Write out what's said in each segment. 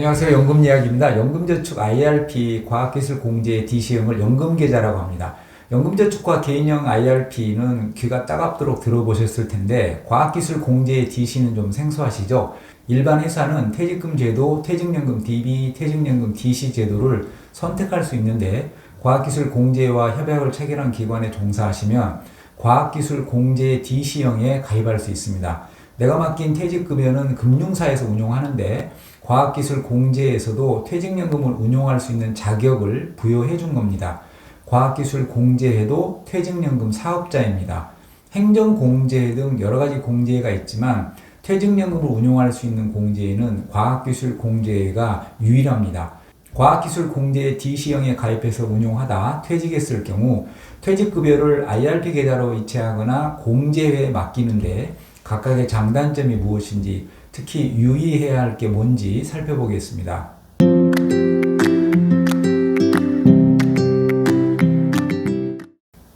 안녕하세요. 연금이야기입니다. 연금저축 IRP 과학기술 공제 DC형을 연금계좌라고 합니다. 연금저축과 개인형 IRP는 귀가 따갑도록 들어보셨을 텐데 과학기술 공제 DC는 좀 생소하시죠? 일반 회사는 퇴직금 제도, 퇴직연금 DB, 퇴직연금 DC 제도를 선택할 수 있는데 과학기술 공제와 협약을 체결한 기관에 종사하시면 과학기술 공제 DC형에 가입할 수 있습니다. 내가 맡긴 퇴직급여는 금융사에서 운용하는데 과학기술 공제에서도 퇴직연금을 운용할 수 있는 자격을 부여해 준 겁니다. 과학기술 공제에도 퇴직연금 사업자입니다. 행정공제 등 여러가지 공제가 있지만 퇴직연금을 운용할 수 있는 공제에는 과학기술 공제가 유일합니다. 과학기술 공제 DC형에 가입해서 운용하다 퇴직했을 경우 퇴직급여를 IRP 계좌로 이체하거나 공제회에 맡기는데 각각의 장단점이 무엇인지, 특히 유의해야 할 게 뭔지 살펴보겠습니다.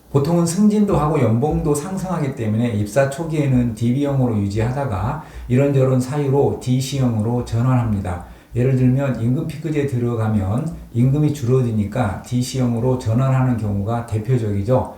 보통은 승진도 하고 연봉도 상승하기 때문에 입사 초기에는 DB형으로 유지하다가 이런저런 사유로 DC형으로 전환합니다. 예를 들면 임금 피크제에 들어가면 임금이 줄어드니까 DC형으로 전환하는 경우가 대표적이죠.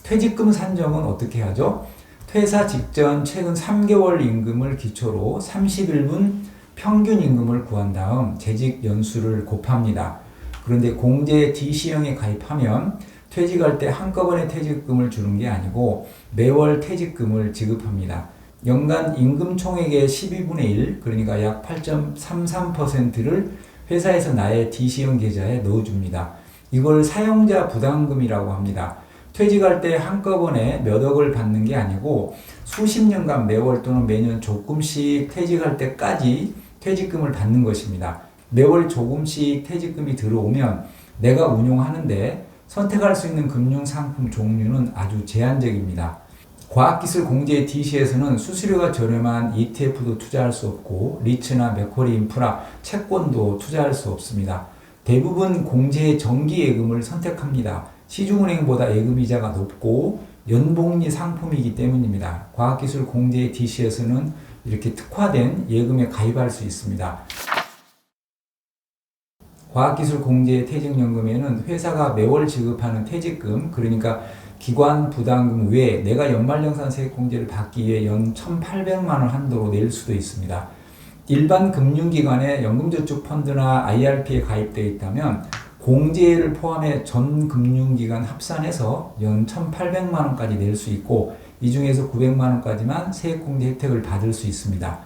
퇴직금 산정은 어떻게 하죠? 퇴사 직전 최근 3개월 임금을 기초로 30일분 평균 임금을 구한 다음 재직 연수를 곱합니다. 그런데 공제 DC형에 가입하면 퇴직할 때 한꺼번에 퇴직금을 주는 게 아니고 매월 퇴직금을 지급합니다. 연간 임금 총액의 12분의 1, 그러니까 약 8.33%를 회사에서 나의 DC형 계좌에 넣어줍니다. 이걸 사용자 부담금이라고 합니다. 퇴직할 때 한꺼번에 몇 억을 받는 게 아니고 수십 년간 매월 또는 매년 조금씩 퇴직할 때까지 퇴직금을 받는 것입니다. 매월 조금씩 퇴직금이 들어오면 내가 운용하는데 선택할 수 있는 금융상품 종류는 아주 제한적입니다. 과학기술 공제 DC에서는 수수료가 저렴한 ETF도 투자할 수 없고 리츠나 맥쿼리 인프라, 채권도 투자할 수 없습니다. 대부분 공제 정기 예금을 선택합니다. 시중은행보다 예금이자가 높고 연복리 상품이기 때문입니다. 과학기술 공제 DC에서는 이렇게 특화된 예금에 가입할 수 있습니다. 과학기술 공제 퇴직연금에는 회사가 매월 지급하는 퇴직금, 그러니까 기관 부담금 외에 내가 연말정산세액공제를 받기 위해 연 1,800만 원 한도로 낼 수도 있습니다. 일반 금융기관에 연금저축펀드나 IRP에 가입되어 있다면 공제를 포함해 전 금융기관 합산해서 연 1,800만 원까지 낼 수 있고 이 중에서 900만 원까지만 세액공제 혜택을 받을 수 있습니다.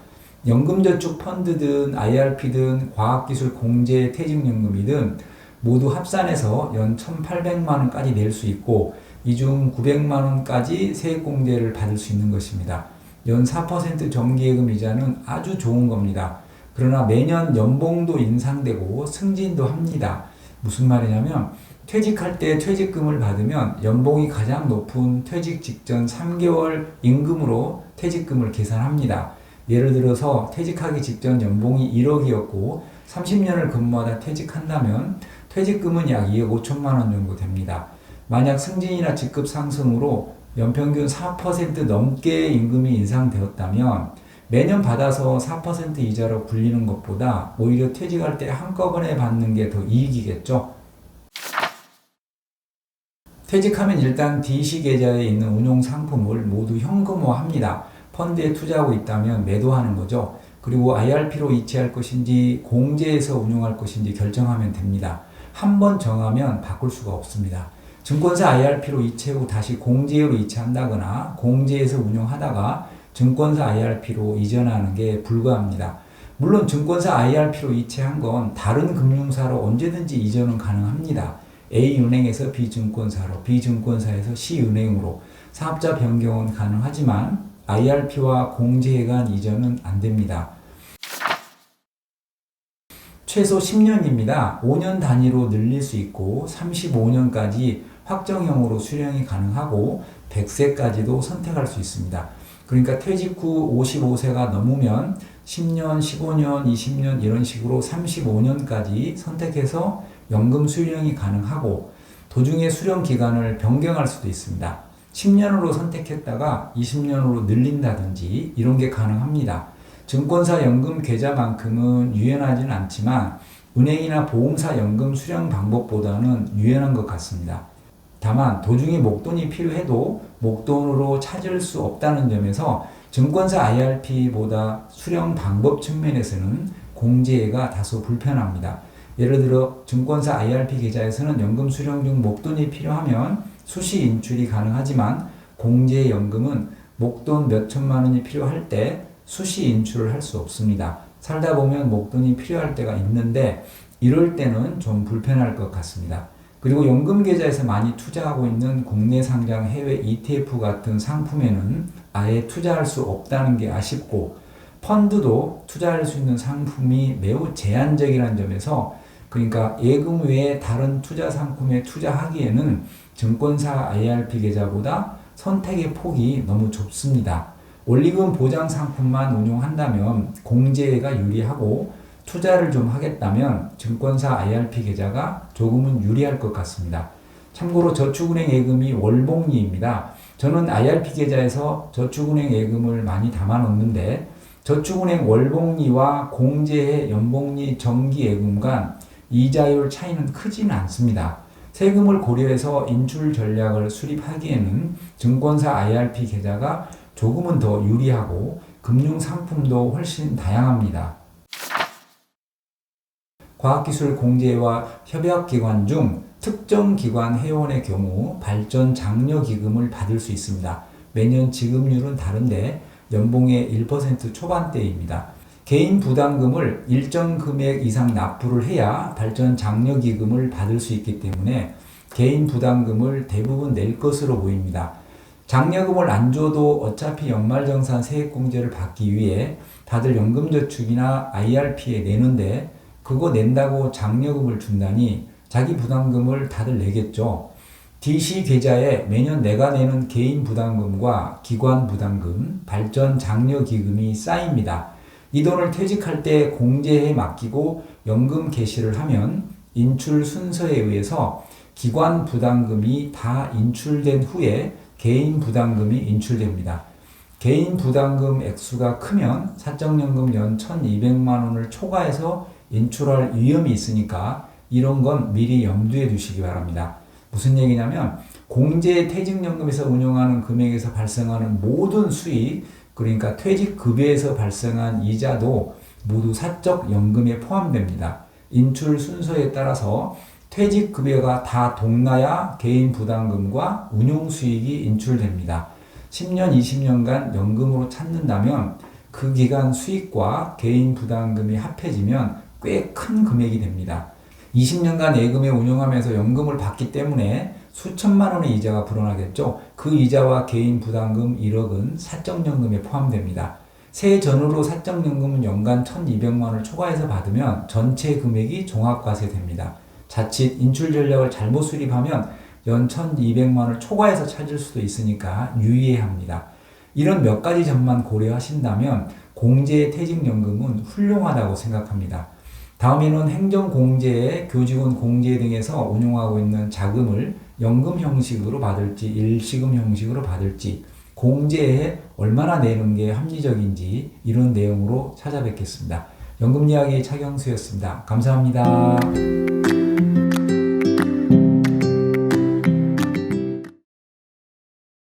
연금저축펀드든 IRP든 과학기술 공제 퇴직연금이든 모두 합산해서 연 1,800만 원까지 낼 수 있고 이 중 900만 원까지 세액공제를 받을 수 있는 것입니다. 연 4% 정기예금 이자는 아주 좋은 겁니다. 그러나 매년 연봉도 인상되고 승진도 합니다. 무슨 말이냐면 퇴직할 때 퇴직금을 받으면 연봉이 가장 높은 퇴직 직전 3개월 임금으로 퇴직금을 계산합니다. 예를 들어서 퇴직하기 직전 연봉이 1억이었고 30년을 근무하다 퇴직한다면 퇴직금은 약 2억 5천만 원 정도 됩니다. 만약 승진이나 직급 상승으로 연평균 4% 넘게 임금이 인상되었다면 매년 받아서 4% 이자로 굴리는 것보다 오히려 퇴직할 때 한꺼번에 받는 게 더 이익이겠죠. 퇴직하면 일단 DC 계좌에 있는 운용 상품을 모두 현금화합니다. 펀드에 투자하고 있다면 매도하는 거죠. 그리고 IRP로 이체할 것인지 공제해서 운용할 것인지 결정하면 됩니다. 한번 정하면 바꿀 수가 없습니다. 증권사 IRP로 이체 후 다시 공제로 이체한다거나 공제해서 운용하다가 증권사 IRP로 이전하는 게 불가합니다. 물론 증권사 IRP로 이체한 건 다른 금융사로 언제든지 이전은 가능합니다. A은행에서 B증권사로, B증권사에서 C은행으로 사업자 변경은 가능하지만 IRP와 공제에 간 이전은 안 됩니다. 최소 10년입니다. 5년 단위로 늘릴 수 있고 35년까지 확정형으로 수령이 가능하고 100세까지도 선택할 수 있습니다. 그러니까 퇴직 후 55세가 넘으면 10년, 15년, 20년 이런 식으로 35년까지 선택해서 연금 수령이 가능하고 도중에 수령 기간을 변경할 수도 있습니다. 10년으로 선택했다가 20년으로 늘린다든지 이런 게 가능합니다. 증권사 연금 계좌만큼은 유연하지는 않지만 은행이나 보험사 연금 수령 방법보다는 유연한 것 같습니다. 다만 도중에 목돈이 필요해도 목돈으로 찾을 수 없다는 점에서 증권사 IRP보다 수령 방법 측면에서는 공제가 다소 불편합니다. 예를 들어 증권사 IRP 계좌에서는 연금 수령 중 목돈이 필요하면 수시 인출이 가능하지만 공제연금은 목돈 몇 천만 원이 필요할 때 수시 인출을 할 수 없습니다. 살다 보면 목돈이 필요할 때가 있는데 이럴 때는 좀 불편할 것 같습니다. 그리고 연금 계좌에서 많이 투자하고 있는 국내 상장 해외 ETF 같은 상품에는 아예 투자할 수 없다는 게 아쉽고 펀드도 투자할 수 있는 상품이 매우 제한적이라는 점에서 그러니까 예금 외에 다른 투자 상품에 투자하기에는 증권사 IRP 계좌보다 선택의 폭이 너무 좁습니다. 원리금 보장 상품만 운용한다면 공제가 유리하고 투자를 좀 하겠다면 증권사 IRP 계좌가 조금은 유리할 것 같습니다. 참고로 저축은행 예금이 월복리입니다. 저는 IRP 계좌에서 저축은행 예금을 많이 담아 놓는데 저축은행 월복리와 공제의 연복리 정기 예금 간 이자율 차이는 크지는 않습니다. 세금을 고려해서 인출 전략을 수립하기에는 증권사 IRP 계좌가 조금은 더 유리하고 금융 상품도 훨씬 다양합니다. 과학기술 공제와 협약기관 중 특정 기관 회원의 경우 발전 장려기금을 받을 수 있습니다. 매년 지급률은 다른데 연봉의 1% 초반대입니다. 개인 부담금을 일정 금액 이상 납부를 해야 발전 장려기금을 받을 수 있기 때문에 개인 부담금을 대부분 낼 것으로 보입니다. 장려금을 안 줘도 어차피 연말정산 세액공제를 받기 위해 다들 연금저축이나 IRP에 내는데 그거 낸다고 장려금을 준다니 자기 부담금을 다들 내겠죠. DC 계좌에 매년 내가 내는 개인 부담금과 기관 부담금, 발전 장려기금이 쌓입니다. 이 돈을 퇴직할 때 공제에 맡기고 연금 개시를 하면 인출 순서에 의해서 기관 부담금이 다 인출된 후에 개인 부담금이 인출됩니다. 개인 부담금 액수가 크면 사적연금 연 1,200만 원을 초과해서 인출할 위험이 있으니까 이런 건 미리 염두에 두시기 바랍니다. 무슨 얘기냐면 공제 퇴직연금에서 운용하는 금액에서 발생하는 모든 수익, 그러니까 퇴직급여에서 발생한 이자도 모두 사적연금에 포함됩니다. 인출 순서에 따라서 퇴직급여가 다 동나야 개인 부담금과 운용수익이 인출됩니다. 10년, 20년간 연금으로 찾는다면 그 기간 수익과 개인 부담금이 합해지면 꽤 큰 금액이 됩니다. 20년간 예금에 운용하면서 연금을 받기 때문에 수천만 원의 이자가 불어나겠죠. 그 이자와 개인 부담금 1억은 사적연금에 포함됩니다. 세해 전후로 사적연금은 연간 1,200만 원을 초과해서 받으면 전체 금액이 종합과세 됩니다. 자칫 인출 전략을 잘못 수립하면 연 1,200만 원을 초과해서 찾을 수도 있으니까 유의해야 합니다. 이런 몇 가지 점만 고려하신다면 공제 퇴직연금은 훌륭하다고 생각합니다. 다음에는 행정공제, 교직원 공제 등에서 운용하고 있는 자금을 연금 형식으로 받을지 일시금 형식으로 받을지 공제에 얼마나 내는 게 합리적인지 이런 내용으로 찾아뵙겠습니다. 연금이야기 차경수였습니다. 감사합니다.